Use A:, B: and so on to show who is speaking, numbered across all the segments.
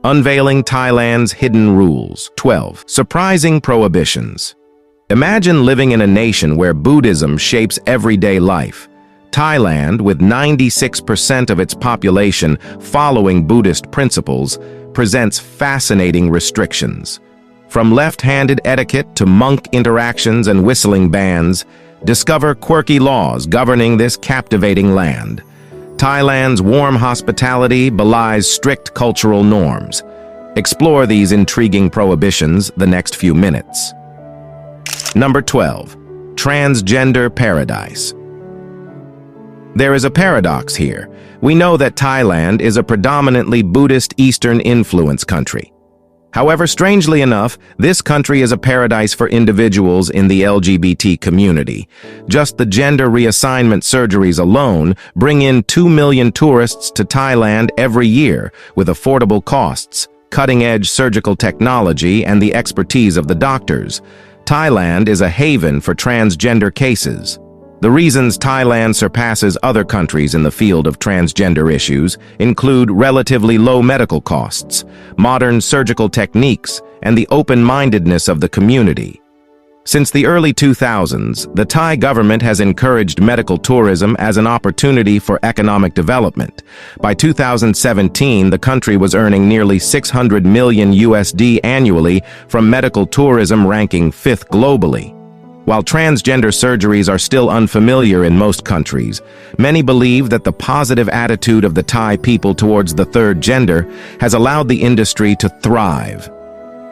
A: Unveiling Thailand's hidden rules. 12. Surprising prohibitions. Imagine living in a nation where Buddhism shapes everyday life. Thailand, with 96% of its population following Buddhist principles, presents fascinating restrictions. From left-handed etiquette to monk interactions and whistling bans, discover quirky laws governing this captivating land. Thailand's warm hospitality belies strict cultural norms. Explore these intriguing prohibitions the next few minutes. Number 12. Transgender Paradise. There is a paradox here. We know that Thailand is a predominantly Buddhist Eastern influence country. However, strangely enough, this country is a paradise for individuals in the LGBT community. Just the gender reassignment surgeries alone bring in 2 million tourists to Thailand every year with affordable costs, cutting-edge surgical technology, and the expertise of the doctors. Thailand is a haven for transgender cases. The reasons Thailand surpasses other countries in the field of transgender issues include relatively low medical costs, modern surgical techniques, and the open-mindedness of the community. Since the early 2000s, the Thai government has encouraged medical tourism as an opportunity for economic development. By 2017, the country was earning nearly $600 million annually from medical tourism, ranking 5th globally. While transgender surgeries are still unfamiliar in most countries, many believe that the positive attitude of the Thai people towards the third gender has allowed the industry to thrive.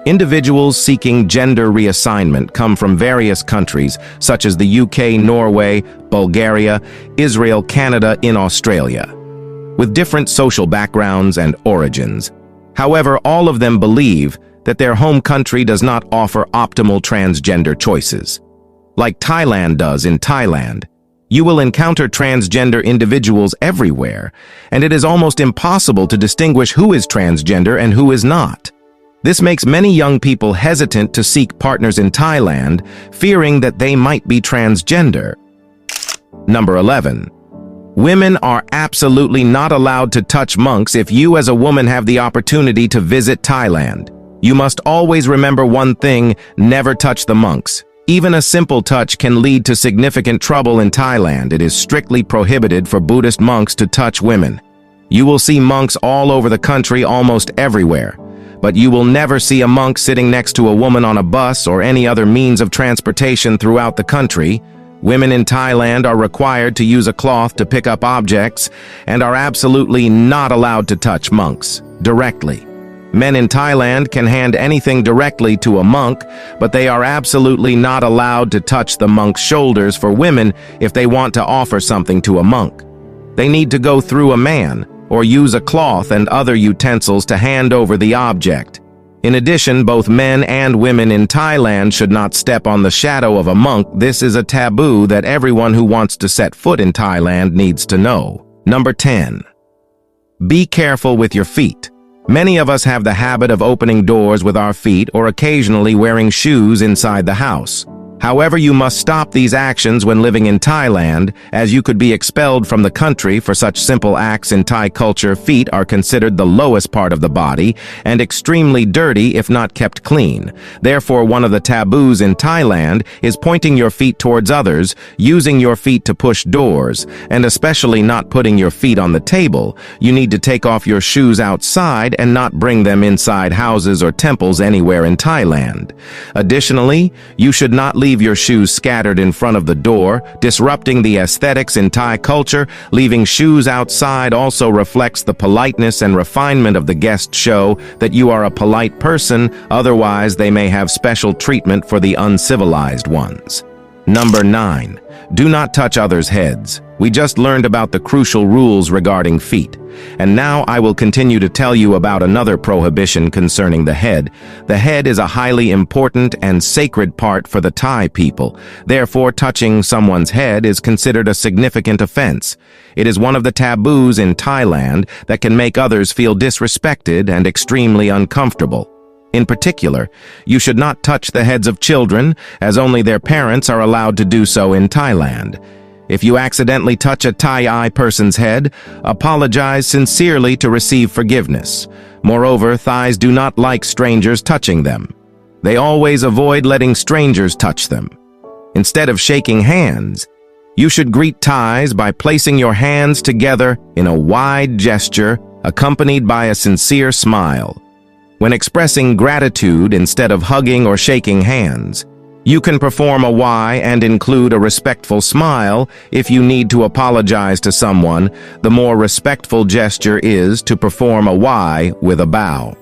A: Individuals seeking gender reassignment come from various countries such as the UK, Norway, Bulgaria, Israel, Canada, and Australia, with different social backgrounds and origins. However, all of them believe that their home country does not offer optimal transgender choices. Like Thailand does in Thailand, you will encounter transgender individuals everywhere, and it is almost impossible to distinguish who is transgender and who is not. This makes many young people hesitant to seek partners in Thailand, fearing that they might be transgender. Number 11. Women are absolutely not allowed to touch monks if you as a woman have the opportunity to visit Thailand. You must always remember one thing: never touch the monks. Even a simple touch can lead to significant trouble in Thailand. It is strictly prohibited for Buddhist monks to touch women. You will see monks all over the country, almost everywhere, but you will never see a monk sitting next to a woman on a bus or any other means of transportation throughout the country. Women in Thailand are required to use a cloth to pick up objects and are absolutely not allowed to touch monks directly. Men in Thailand can hand anything directly to a monk, but they are absolutely not allowed to touch the monk's shoulders for women if they want to offer something to a monk. They need to go through a man or use a cloth and other utensils to hand over the object. In addition, both men and women in Thailand should not step on the shadow of a monk. This is a taboo that everyone who wants to set foot in Thailand needs to know. Number 10. Be careful with your feet. Many of us have the habit of opening doors with our feet or occasionally wearing shoes inside the house. However, you must stop these actions when living in Thailand, as you could be expelled from the country for such simple acts. In Thai culture, feet are considered the lowest part of the body and extremely dirty if not kept clean. Therefore, one of the taboos in Thailand is pointing your feet towards others, using your feet to push doors, and especially not putting your feet on the table. You need to take off your shoes outside and not bring them inside houses or temples anywhere in Thailand. Additionally, you should not leave your shoes scattered in front of the door, disrupting the aesthetics in Thai culture. Leaving shoes outside also reflects the politeness and refinement of the guest, show that you are a polite person, otherwise they may have special treatment for the uncivilized ones. Number 9. Do not touch others' heads. We just learned about the crucial rules regarding feet, and now I will continue to tell you about another prohibition concerning the head. The head is a highly important and sacred part for the Thai people. Therefore, touching someone's head is considered a significant offense. It is one of the taboos in Thailand that can make others feel disrespected and extremely uncomfortable. In particular, you should not touch the heads of children, as only their parents are allowed to do so in Thailand. If you accidentally touch a Thai person's head, apologize sincerely to receive forgiveness. Moreover, Thais do not like strangers touching them. They always avoid letting strangers touch them. Instead of shaking hands, you should greet Thais by placing your hands together in a wide gesture accompanied by a sincere smile. When expressing gratitude instead of hugging or shaking hands, you can perform a Y and include a respectful smile. If you need to apologize to someone, the more respectful gesture is to perform a Y with a bow.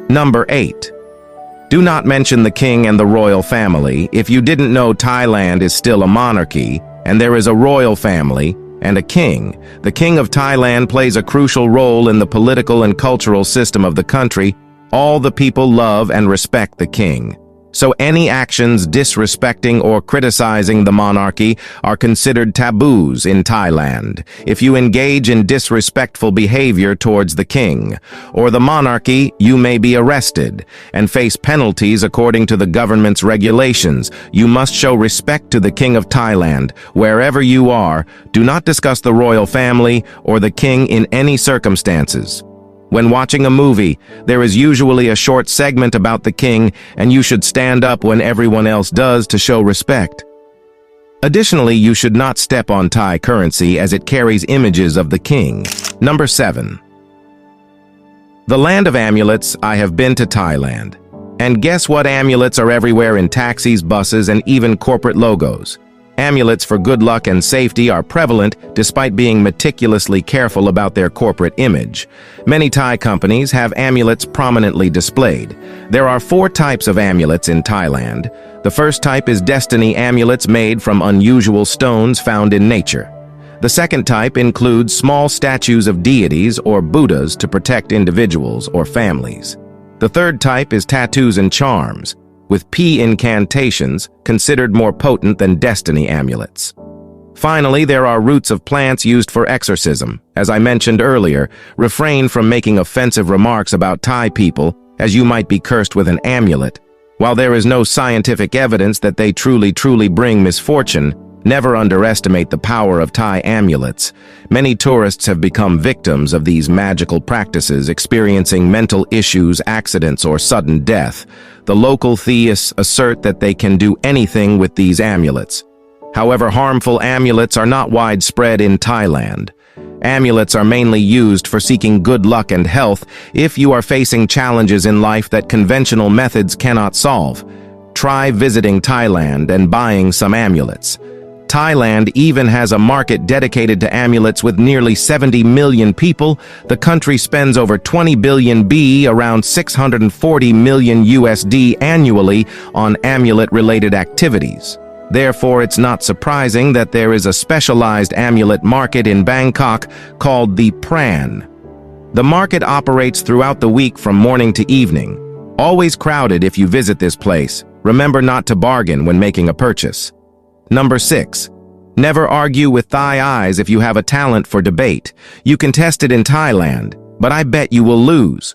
A: Number 8. Do not mention the king and the royal family. If you didn't know, Thailand is still a monarchy, and there is a royal family and a king. The king of Thailand plays a crucial role in the political and cultural system of the country. All the people love and respect the king. So any actions disrespecting or criticizing the monarchy are considered taboos in Thailand. If you engage in disrespectful behavior towards the king or the monarchy, you may be arrested and face penalties according to the government's regulations. You must show respect to the king of Thailand. Wherever you are, do not discuss the royal family or the king in any circumstances. When watching a movie, there is usually a short segment about the king, and you should stand up when everyone else does to show respect. Additionally, you should not step on Thai currency as it carries images of the king. Number 7. The land of amulets. I have been to Thailand. And guess what? Amulets are everywhere in taxis, buses, and even corporate logos. Amulets for good luck and safety are prevalent despite being meticulously careful about their corporate image. Many Thai companies have amulets prominently displayed. There are 4 types of amulets in Thailand. The first type is destiny amulets made from unusual stones found in nature. The second type includes small statues of deities or Buddhas to protect individuals or families. The third type is tattoos and charms, with P incantations considered more potent than destiny amulets. Finally, there are roots of plants used for exorcism. As I mentioned earlier, refrain from making offensive remarks about Thai people, as you might be cursed with an amulet. While there is no scientific evidence that they truly bring misfortune, never underestimate the power of Thai amulets. Many tourists have become victims of these magical practices, experiencing mental issues, accidents, or sudden death. The local theists assert that they can do anything with these amulets. However, harmful amulets are not widespread in Thailand. Amulets are mainly used for seeking good luck and health if you are facing challenges in life that conventional methods cannot solve. Try visiting Thailand and buying some amulets. Thailand even has a market dedicated to amulets with nearly 70 million people. The country spends over 20 billion baht, around 640 million USD annually on amulet-related activities. Therefore, it's not surprising that there is a specialized amulet market in Bangkok called the Pran. The market operates throughout the week from morning to evening. Always crowded if you visit this place. Remember not to bargain when making a purchase. Number 6. Never argue with Thai eyes if you have a talent for debate. You can test it in Thailand, but I bet you will lose.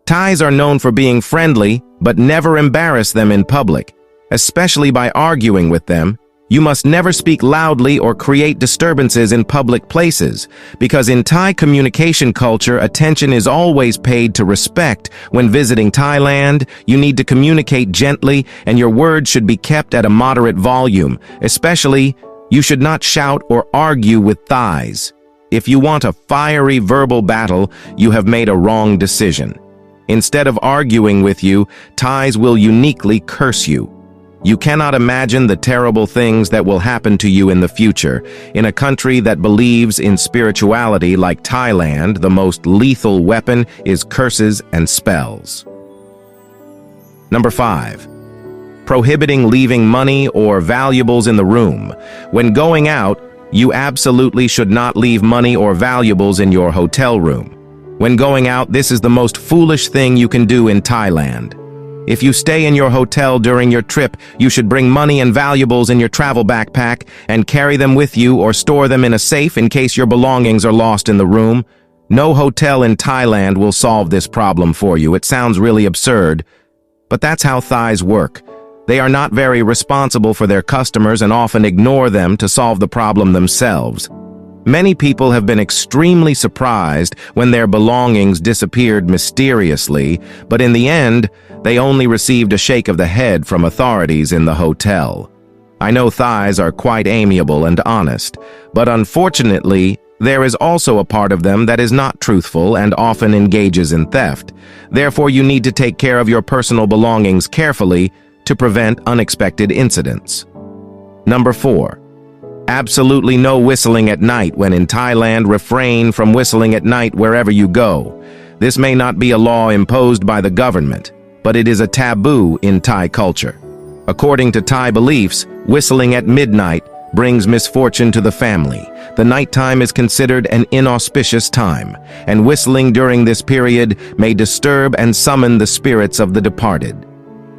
A: Thais are known for being friendly, but never embarrass them in public, especially by arguing with them. You must never speak loudly or create disturbances in public places, because in Thai communication culture, attention is always paid to respect. When visiting Thailand, you need to communicate gently, and your words should be kept at a moderate volume. Especially, you should not shout or argue with Thais. If you want a fiery verbal battle, you have made a wrong decision. Instead of arguing with you, Thais will uniquely curse you. You cannot imagine the terrible things that will happen to you in the future. In a country that believes in spirituality like Thailand, the most lethal weapon is curses and spells. Number 5. Prohibiting leaving money or valuables in the room. When going out, you absolutely should not leave money or valuables in your hotel room. When going out, this is the most foolish thing you can do in Thailand. If you stay in your hotel during your trip, you should bring money and valuables in your travel backpack and carry them with you or store them in a safe in case your belongings are lost in the room. No hotel in Thailand will solve this problem for you. It sounds really absurd, but that's how Thais work. They are not very responsible for their customers and often ignore them to solve the problem themselves. Many people have been extremely surprised when their belongings disappeared mysteriously, but in the end, they only received a shake of the head from authorities in the hotel. I know Thais are quite amiable and honest, but unfortunately, there is also a part of them that is not truthful and often engages in theft. Therefore, you need to take care of your personal belongings carefully to prevent unexpected incidents. Number 4. Absolutely no whistling at night. When in Thailand, refrain from whistling at night wherever you go. This may not be a law imposed by the government, but it is a taboo in Thai culture. According to Thai beliefs, whistling at midnight brings misfortune to the family. The nighttime is considered an inauspicious time, and whistling during this period may disturb and summon the spirits of the departed.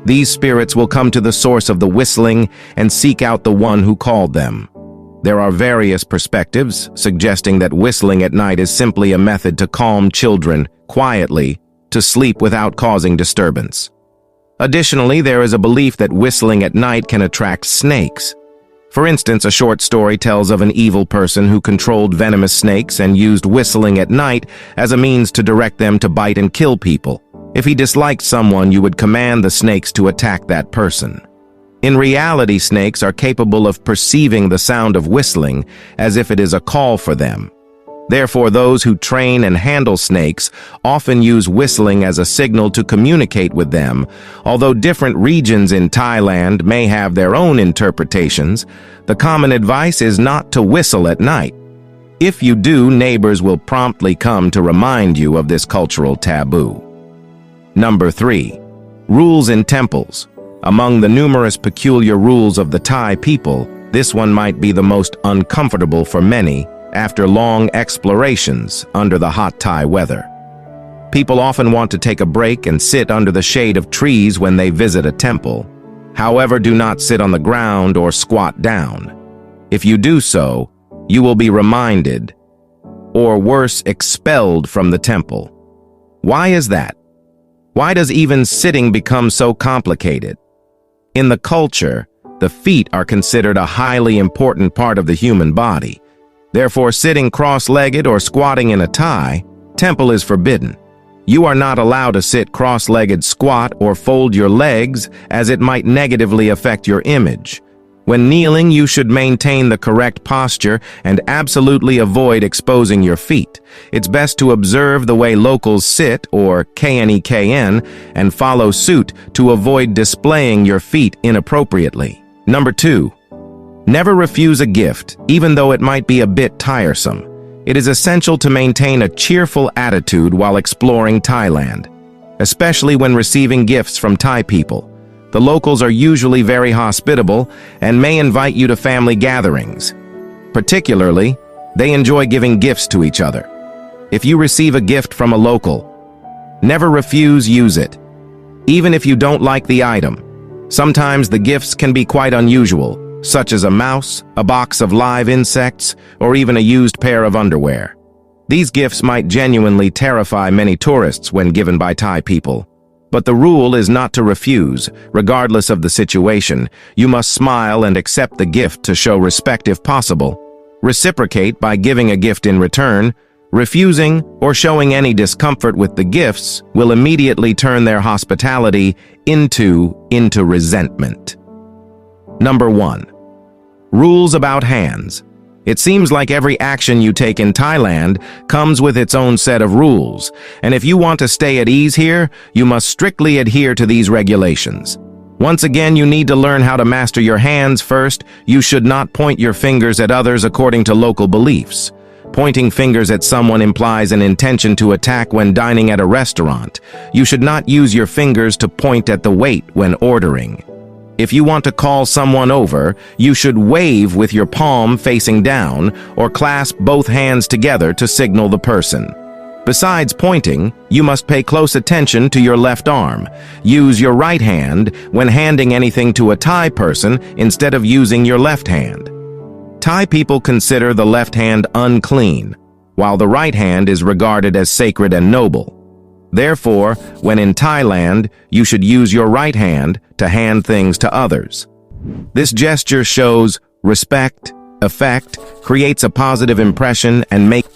A: These spirits will come to the source of the whistling and seek out the one who called them. There are various perspectives suggesting that whistling at night is simply a method to calm children quietly to sleep without causing disturbance. Additionally, there is a belief that whistling at night can attract snakes. For instance, a short story tells of an evil person who controlled venomous snakes and used whistling at night as a means to direct them to bite and kill people. If he disliked someone, you would command the snakes to attack that person. In reality, snakes are capable of perceiving the sound of whistling as if it is a call for them. Therefore, those who train and handle snakes often use whistling as a signal to communicate with them. Although different regions in Thailand may have their own interpretations, the common advice is not to whistle at night. If you do, neighbors will promptly come to remind you of this cultural taboo. Number 3. Rules in temples. Among the numerous peculiar rules of the Thai people, this one might be the most uncomfortable for many after long explorations under the hot Thai weather. People often want to take a break and sit under the shade of trees when they visit a temple. However, do not sit on the ground or squat down. If you do so, you will be reminded, or worse, expelled from the temple. Why is that? Why does even sitting become so complicated? In the culture, the feet are considered a highly important part of the human body. Therefore, sitting cross-legged or squatting in a Thai temple is forbidden. You are not allowed to sit cross-legged, squat, or fold your legs, as it might negatively affect your image. When kneeling, you should maintain the correct posture and absolutely avoid exposing your feet. It's best to observe the way locals sit, or KNEKN, and follow suit to avoid displaying your feet inappropriately. Number 2. Never refuse a gift, even though it might be a bit tiresome. It is essential to maintain a cheerful attitude while exploring Thailand, especially when receiving gifts from Thai people. The locals are usually very hospitable and may invite you to family gatherings. Particularly, they enjoy giving gifts to each other. If you receive a gift from a local, never refuse, use it. Even if you don't like the item. Sometimes the gifts can be quite unusual, such as a mouse, a box of live insects, or even a used pair of underwear. These gifts might genuinely terrify many tourists when given by Thai people. But the rule is not to refuse, regardless of the situation. You must smile and accept the gift to show respect if possible. Reciprocate by giving a gift in return. Refusing or showing any discomfort with the gifts will immediately turn their hospitality into resentment. Number 1. Rules about hands. It seems like every action you take in Thailand comes with its own set of rules, and if you want to stay at ease here, you must strictly adhere to these regulations. Once again, you need to learn how to master your hands first. You should not point your fingers at others according to local beliefs. Pointing fingers at someone implies an intention to attack when dining at a restaurant. You should not use your fingers to point at the wait when ordering. If you want to call someone over, you should wave with your palm facing down or clasp both hands together to signal the person. Besides pointing, you must pay close attention to your left arm. Use your right hand when handing anything to a Thai person instead of using your left hand. Thai people consider the left hand unclean, while the right hand is regarded as sacred and noble. Therefore, when in Thailand, you should use your right hand to hand things to others. This gesture shows respect, affect, creates a positive impression, and makes